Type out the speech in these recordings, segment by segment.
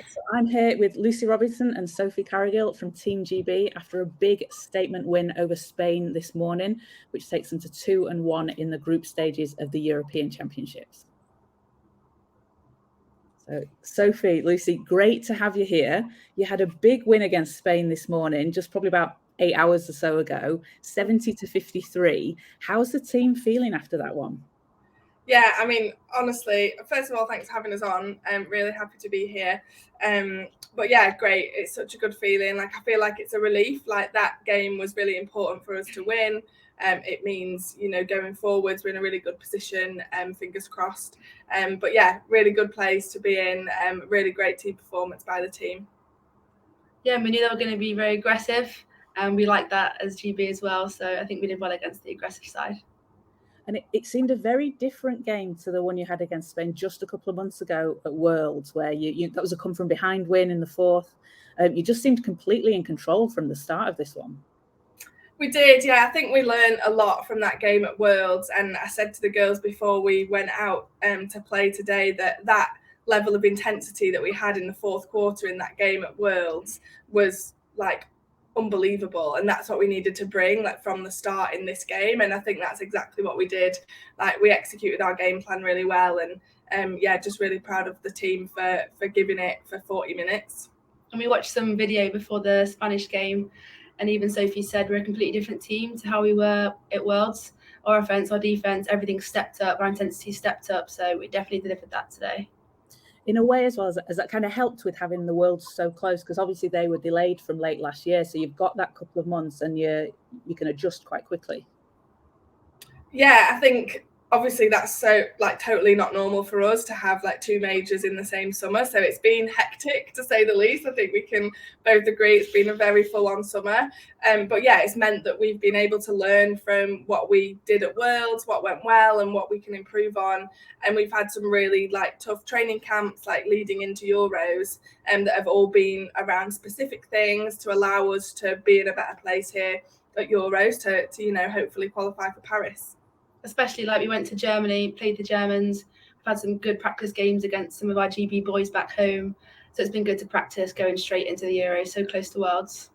So I'm here with Lucy Robinson and Sophie Carrigill from Team GB after a big statement win over Spain this morning, which takes them to 2-1 in the group stages of the European Championships. So, Sophie, Lucy, great to have you here. You had a big win against Spain this morning, just probably about 8 hours or so ago, 70-53. How's the team feeling after that one? Yeah, I mean, honestly, first of all, thanks for having us on. I'm really happy to be here. But yeah, great. It's such a good feeling. Like, I feel like it's a relief. Like, that game was really important for us to win. It means, going forwards, we're in a really good position, fingers crossed. But yeah, really good place to be in. Really great team performance by the team. Yeah, we knew they were going to be very aggressive, and we like that as GB as well. So I think we did well against the aggressive side. And it seemed a very different game to the one you had against Spain just a couple of months ago at Worlds, where that was a come from behind win in the fourth. You just seemed completely in control from the start of this one. We did, yeah. I think we learned a lot from that game at Worlds. And I said to the girls before we went out to play today that level of intensity that we had in the fourth quarter in that game at Worlds was like unbelievable, and that's what we needed to bring like from the start in this game, and I think that's exactly what we did. Like, we executed our game plan really well, and yeah, just really proud of the team for giving it for 40 minutes. And we watched some video before the Spanish game, and even Sophie said we're a completely different team to how we were at Worlds. Our offense, our defense, everything stepped up, our intensity stepped up, so we definitely delivered that today. In a way as well, as that kind of helped with having the Worlds so close, because obviously they were delayed from late last year, so you've got that couple of months and you can adjust quite quickly. Yeah, I think obviously that's so like totally not normal for us to have like two majors in the same summer, so it's been hectic to say the least. I think we can both agree it's been a very full-on summer, but yeah, it's meant that we've been able to learn from what we did at Worlds, what went well and what we can improve on, and we've had some really like tough training camps like leading into Euros, that have all been around specific things to allow us to be in a better place here at Euros to hopefully qualify for Paris. Especially like we went to Germany, played the Germans. We've had some good practice games against some of our GB boys back home. So it's been good to practice going straight into the Euros, so close to Worlds.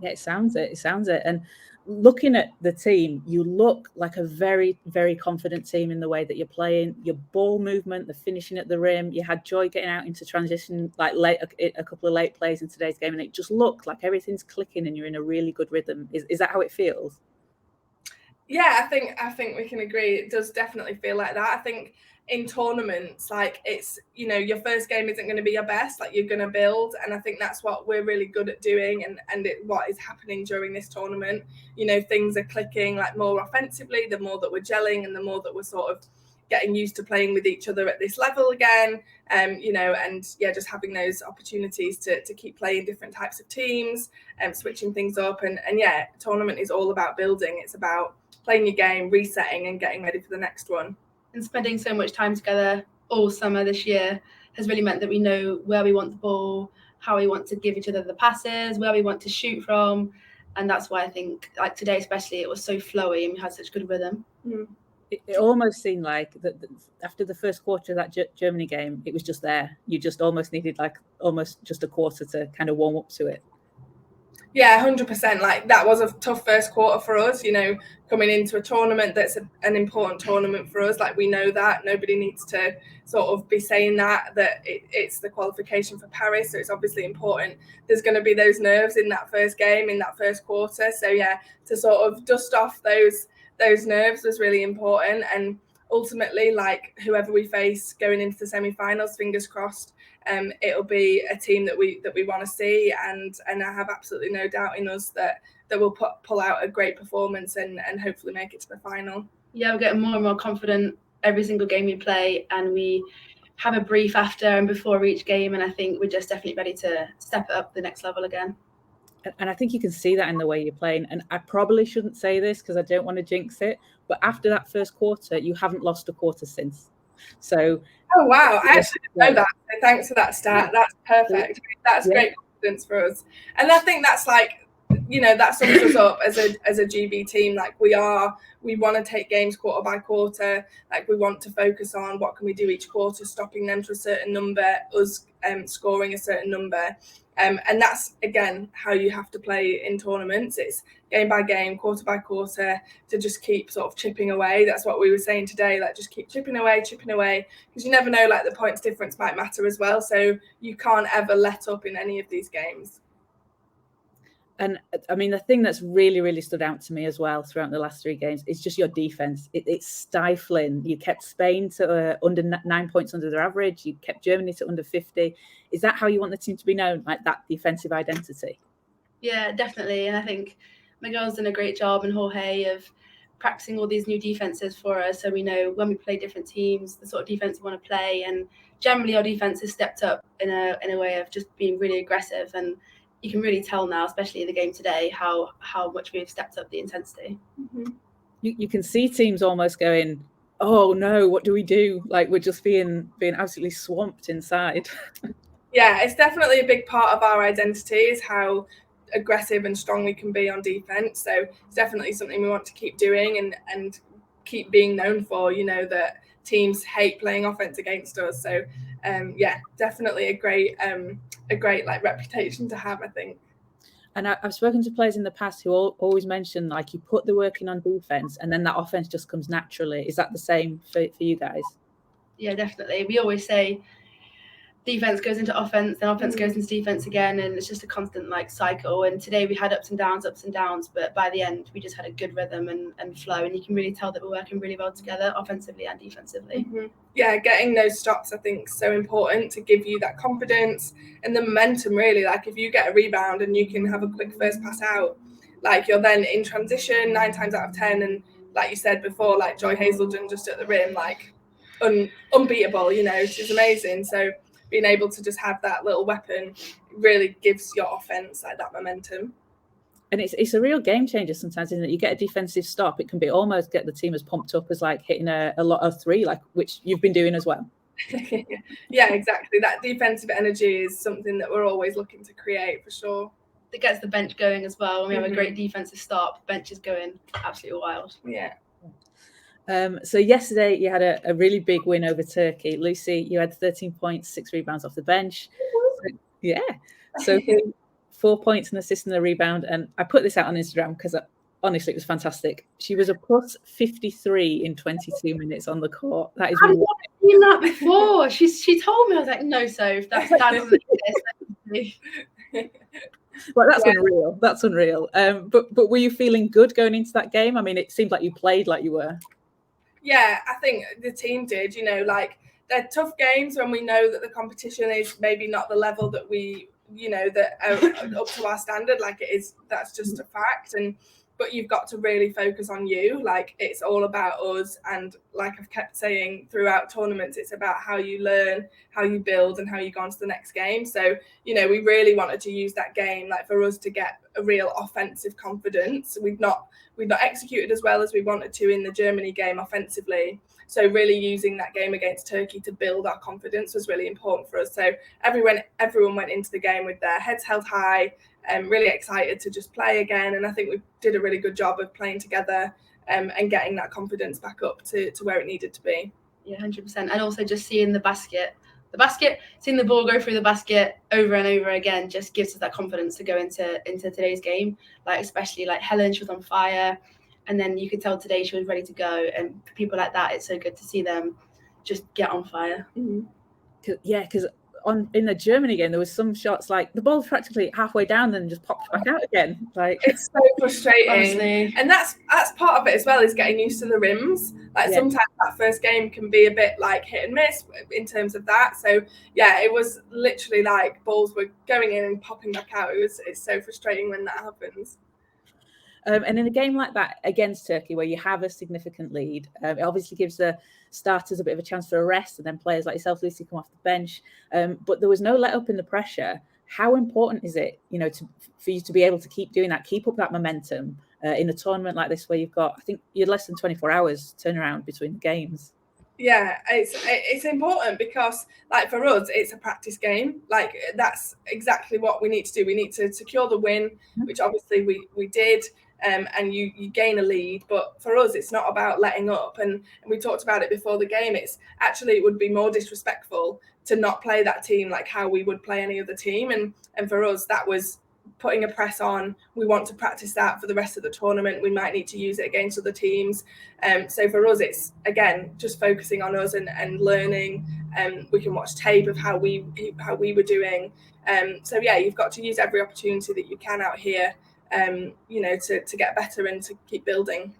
Yeah, it sounds it. And looking at the team, you look like a very, very confident team in the way that you're playing. Your ball movement, the finishing at the rim. You had joy getting out into transition, like a couple of late plays in today's game, and it just looked like everything's clicking and you're in a really good rhythm. Is that how it feels? Yeah, I think we can agree. It does definitely feel like that. I think in tournaments, like, it's, your first game isn't going to be your best, like, you're going to build, and I think that's what we're really good at doing, and what is happening during this tournament. Things are clicking like more offensively, the more that we're gelling and the more that we're sort of getting used to playing with each other at this level again, and yeah, just having those opportunities to keep playing different types of teams and switching things up, and yeah, tournament is all about building. It's about playing your game, resetting and getting ready for the next one. And spending so much time together all summer this year has really meant that we know where we want the ball, how we want to give each other the passes, where we want to shoot from, and that's why I think like today especially it was so flowy and we had such good rhythm. It almost seemed like that after the first quarter of that Germany game, it was just there. You just almost needed like almost just a quarter to kind of warm up to it. Yeah, 100%. Like, that was a tough first quarter for us, coming into a tournament that's an important tournament for us. Like, we know that. Nobody needs to sort of be saying that it's the qualification for Paris, so it's obviously important. There's going to be those nerves in that first game, in that first quarter. So yeah, to sort of dust off those nerves was really important. And ultimately, like, whoever we face going into the semi-finals, fingers crossed, it'll be a team that we want to see, and I have absolutely no doubt in us that we'll pull out a great performance and hopefully make it to the final. Yeah, we're getting more and more confident every single game we play, and we have a brief after and before each game, and I think we're just definitely ready to step it up the next level again. And I think you can see that in the way you're playing. And I probably shouldn't say this because I don't want to jinx it, but after that first quarter, you haven't lost a quarter since. So, oh wow, I actually didn't know that. So thanks for that stat. That's perfect. That's great confidence for us. And I think that's like, that sums us up as a GB team. Like, we want to take games quarter by quarter. Like, we want to focus on what can we do each quarter, stopping them to a certain number, us scoring a certain number. And that's, again, how you have to play in tournaments. It's game by game, quarter by quarter, to just keep sort of chipping away. That's what we were saying today, like just keep chipping away, because you never know, like the points difference might matter as well. So you can't ever let up in any of these games. And I mean, the thing that's really, really stood out to me as well throughout the last 3 games is just your defense. It's stifling. You kept Spain to under 9 points under their average. You kept Germany to under 50. Is that how you want the team to be known, like that defensive identity? Yeah, definitely. And I think Miguel's done a great job, and Jorge, of practicing all these new defenses for us, so we know when we play different teams the sort of defense we want to play. And generally our defense has stepped up in a way of just being really aggressive, and you can really tell now, especially in the game today, how much we've stepped up the intensity. You can see teams almost going, oh no, what do we do? Like we're just being absolutely swamped inside. Yeah, it's definitely a big part of our identity, is how aggressive and strong we can be on defense. So it's definitely something we want to keep doing and keep being known for, you know, that teams hate playing offense against us. So yeah, definitely a great like reputation to have, I think. And I've spoken to players in the past who always mention, like, you put the work in on defense and then that offense just comes naturally. Is that the same for you guys? Yeah, definitely. We always say defense goes into offense, then offense goes into defense again, and it's just a constant like cycle. And today we had ups and downs, but by the end we just had a good rhythm and flow, and you can really tell that we're working really well together, offensively and defensively. Yeah, getting those stops I think is so important to give you that confidence and the momentum, really. Like if you get a rebound and you can have a quick first pass out, like you're then in transition 9 times out of 10, and like you said before, like Joy Hazelden just at the rim, like unbeatable, you know, she's amazing. So being able to just have that little weapon really gives your offense like that momentum. And it's a real game changer sometimes, isn't it? You get a defensive stop, it can be almost get the team as pumped up as like hitting a lot of 3, like which you've been doing as well. Yeah, exactly. That defensive energy is something that we're always looking to create, for sure. It gets the bench going as well. When we have a great defensive stop, bench is going absolutely wild. Yeah. So yesterday you had a really big win over Turkey. Lucy, you had 13 points, 6 rebounds off the bench. Yeah. So 4 points, an assist and a rebound. And I put this out on Instagram because honestly, it was fantastic. She was a plus 53 in 22 minutes on the court. That is. I've never seen that before. She told me. I was like, no, Soph, that doesn't exist. Well, that's unreal. That's unreal. But were you feeling good going into that game? I mean, it seemed like you played like you were. Yeah, I think the team did. You know, like they're tough games when we know that the competition is maybe not the level that we, you know, that are up to our standard. Like it is, that's just a fact. But you've got to really focus on you. Like it's all about us. And like I've kept saying throughout tournaments, it's about how you learn, how you build, and how you go on to the next game. So, you know, we really wanted to use that game, like for us to get a real offensive confidence. We've not executed as well as we wanted to in the Germany game offensively. So really using that game against Turkey to build our confidence was really important for us. So everyone went into the game with their heads held high, and really excited to just play again. And I think we did a really good job of playing together and getting that confidence back up to where it needed to be. Yeah, 100%. And also just seeing the basket, seeing the ball go through the basket over and over again just gives us that confidence to go into today's game. Like especially like Helen, she was on fire, and then you could tell today she was ready to go. And for people like that, it's so good to see them just get on fire. Yeah, because in the Germany game, there was some shots like the ball practically halfway down and just popped back out again. Like it's so frustrating. Honestly. And that's part of it as well, is getting used to the rims. Like sometimes that first game can be a bit like hit and miss in terms of that. So yeah, it was literally like balls were going in and popping back out. It's so frustrating when that happens. And in a game like that against Turkey, where you have a significant lead, it obviously gives the starters a bit of a chance for a rest, and then players like yourself, Lucy, come off the bench. But there was no let up in the pressure. How important is it, you know, for you to be able to keep doing that, keep up that momentum in a tournament like this, where you've got, I think you had less than 24 hours turnaround between the games? Yeah, it's important because, like, for us, it's a practice game. Like, that's exactly what we need to do. We need to secure the win, which obviously we did. And you gain a lead, but for us it's not about letting up, and we talked about it before the game. It's actually, it would be more disrespectful to not play that team like how we would play any other team. And for us, that was putting a press on. We want to practice that for the rest of the tournament. We might need to use it against other teams. So for us, it's, again, just focusing on us and learning. We can watch tape of how we were doing. So yeah, you've got to use every opportunity that you can out here, to get better and to keep building.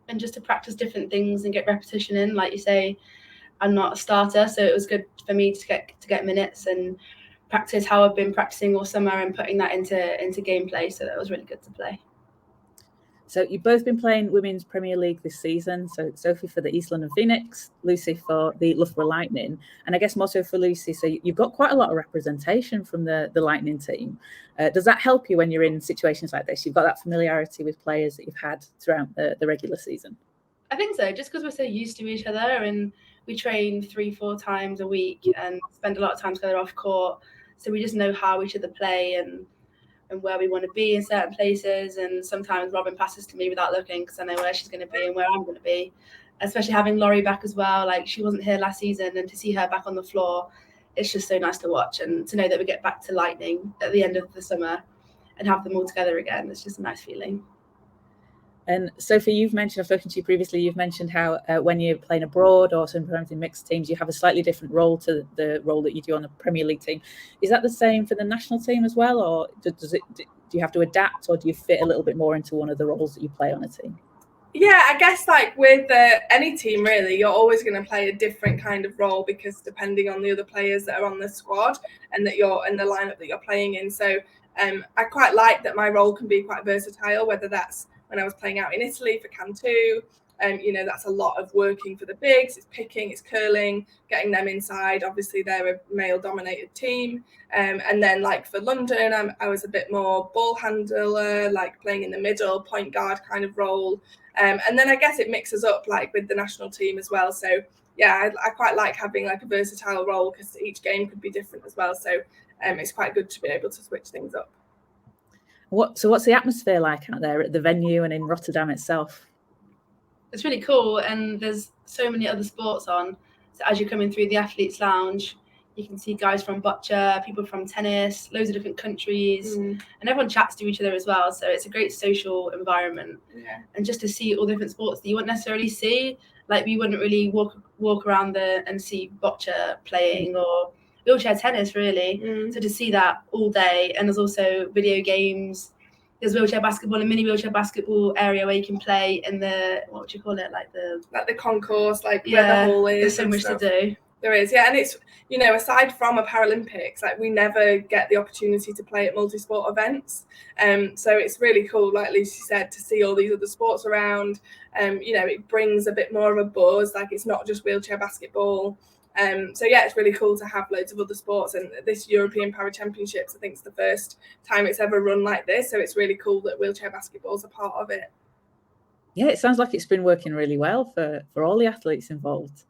And just to practice different things and get repetition in. Like you say, I'm not a starter, so it was good for me to get minutes and practice how I've been practicing all summer and putting that into gameplay. So that was really good to play. So you've both been playing Women's Premier League this season. So Sophie for the East London Phoenix, Lucy for the Loughborough Lightning. And I guess more so for Lucy, so you've got quite a lot of representation from the Lightning team. Does that help you when you're in situations like this? You've got that familiarity with players that you've had throughout the regular season. I think so, just because we're so used to each other and we train 3-4 times a week and spend a lot of time together off court. So we just know how each other play and where we want to be in certain places. And sometimes Robin passes to me without looking because I know where she's going to be and where I'm going to be. Especially having Laurie back as well. Like, she wasn't here last season, and to see her back on the floor, it's just so nice to watch. And to know that we get back to Lightning at the end of the summer and have them all together again, it's just a nice feeling. And Sophie, I've spoken to you previously, you've mentioned how when you're playing abroad or sometimes in mixed teams, you have a slightly different role to the role that you do on the Premier League team. Is that the same for the national team as well? Or do you have to adapt, or do you fit a little bit more into one of the roles that you play on a team? Yeah, I guess like with any team really, you're always going to play a different kind of role because depending on the other players that are on the squad and the lineup that you're playing in. So I quite like that my role can be quite versatile, whether that's when I was playing out in Italy for Cantu. That's a lot of working for the bigs. It's picking, it's curling, getting them inside. Obviously, they're a male-dominated team. And then, like for London, I was a bit more ball handler, like playing in the middle, point guard kind of role. And then I guess it mixes up like with the national team as well. So yeah, I quite like having like a versatile role because each game could be different as well. So it's quite good to be able to switch things up. What's the atmosphere like out there at the venue and in Rotterdam itself? It's really cool, and there's so many other sports on. So as you're coming through the athletes lounge, you can see guys from bocce, people from tennis, loads of different countries, and everyone chats to each other as well. So it's a great social environment. Yeah. And just to see all the different sports that you wouldn't necessarily see, like we wouldn't really walk around there and see bocce playing or wheelchair tennis really. So to see that all day, and there's also video games. There's wheelchair basketball and mini wheelchair basketball area where you can play in the, what would you call it, like the concourse, like where the hall is. There's so much to do. There is, yeah, and it's, aside from a Paralympics, like we never get the opportunity to play at multi-sport events. So it's really cool, like Lucy said, to see all these other sports around. It brings a bit more of a buzz, like it's not just wheelchair basketball. So yeah, it's really cool to have loads of other sports, and this European Para Championships, I think, is the first time it's ever run like this. So it's really cool that wheelchair basketball is a part of it. Yeah, it sounds like it's been working really well for all the athletes involved.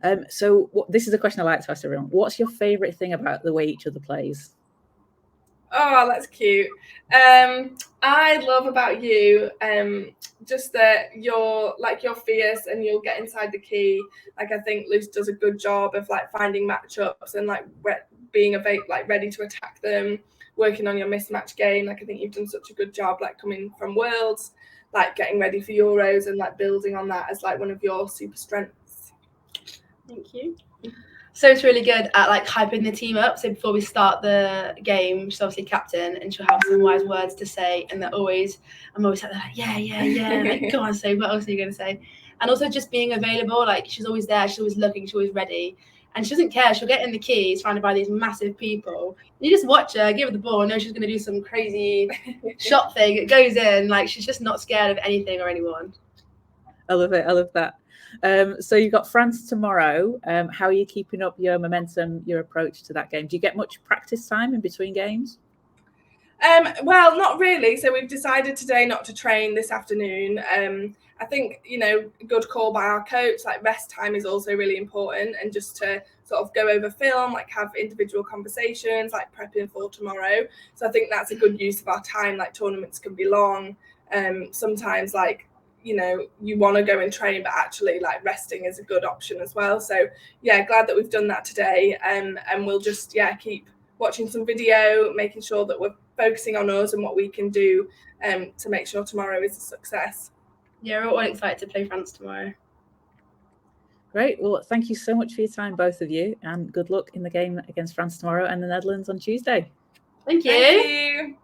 This is a question I like to ask everyone. What's your favourite thing about the way each other plays? Oh, that's cute. I love about you just that you're fierce and you'll get inside the key. Like, I think Luce does a good job of like finding matchups and like being ready to attack them, working on your mismatch game. Like, I think you've done such a good job like coming from Worlds, like getting ready for Euros and like building on that as like one of your super strengths. Thank you. So it's really good at like hyping the team up. So before we start the game, she's obviously captain, and she'll have some wise words to say. And I'm always like, yeah. Like, come on, say, what else are you going to say? And also just being available. Like, she's always there. She's always looking. She's always ready. And she doesn't care. She'll get in the key surrounded by these massive people. You just watch her, give her the ball, and know she's going to do some crazy shot thing. It goes in. Like, she's just not scared of anything or anyone. I love it. I love that. So you've got France tomorrow. How are you keeping up your momentum, your approach to that game? Do you get much practice time in between games? Well, not really. So we've decided today not to train this afternoon. I think, good call by our coach, like rest time is also really important, and just to sort of go over film, like have individual conversations, like prepping for tomorrow. So I think that's a good use of our time. Like, tournaments can be long. Sometimes like, you know, you want to go and train, but actually like resting is a good option as well. So yeah, glad that we've done that today, and we'll just keep watching some video, making sure that we're focusing on us and what we can do to make sure tomorrow is a success. Yeah, we're all excited to play France tomorrow. Great. Well, thank you so much for your time, both of you, and good luck in the game against France tomorrow and the Netherlands on Tuesday. Thank you. Thank you.